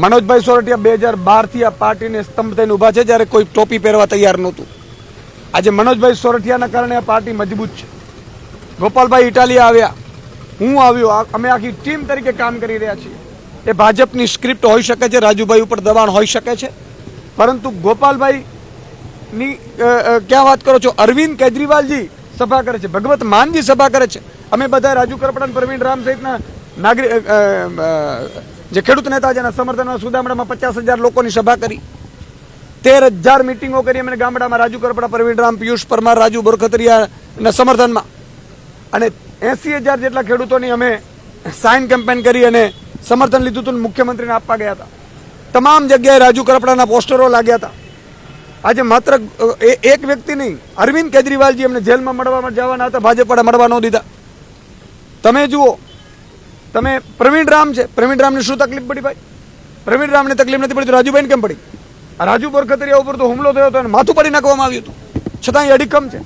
મનોજભાઈ સોરઠિયા 2012 આ પાર્ટીને સ્તંભ થઈને ઊભા છે, જ્યારે કોઈ ટોપી પહેરવા તૈયાર નહોતું. આજે મનોજભાઈ સોરઠિયાના કારણે આ પાર્ટી મજબૂત છે. ગોપાલભાઈ ઇટાલિયા આવ્યા, હું આવ્યો, અમે આખી ટીમ તરીકે કામ કરી રહ્યા છીએ. એ ભાજપની સ્ક્રિપ્ટ હોઈ શકે છે, રાજુભાઈ ઉપર દબાણ હોઈ શકે છે, પરંતુ ગોપાલભાઈની ક્યાં વાત કરો છો? અરવિંદ કેજરીવાલજી સભા કરે છે, ભગવત માનજી સભા કરે છે. અમે બધા રાજુ કરપડા, પ્રવીણ રામ સહિતના નાગરિક જે ખેડૂત નેતા છે એના સમર્થનમાં સુદામડામાં 50,000 લોકોની સભા કરી, 13,000 મિટિંગો કરી અમે ગામડામાં. રાજુ કરપડા, પ્રવીણ રામ, પિયુષ પરમાર, રાજુ બોરખતરિયાના સમર્થનમાં, અને 80,000 જેટલા ખેડૂતોની અમે સાઇન કેમ્પેન કરી અને સમર્થન લીધું હતું. મુખ્યમંત્રીને આપવા ગયા હતા. તમામ જગ્યાએ રાજુ કરપડાના પોસ્ટરો લાગ્યા હતા. આજે માત્ર એક વ્યક્તિ નહીં, અરવિંદ કેજરીવાલજી એમને જેલમાં મળવા જવાના હતા, ભાજપવાળા મળવા ન દીધા. તમે જુઓ, તમે પ્રવીણ રામ છે, પ્રવીણ રામને શું તકલીફ પડી ભાઈ? પ્રવીણ રામને તકલીફ નથી પડી તો રાજુભાઈને કેમ પડી? રાજુ બોરખતરિયા ઉપર તો હુમલો થયો હતો અને માથું પાડી નાખવામાં આવ્યું હતું, છતાં એ અડીખમ છે.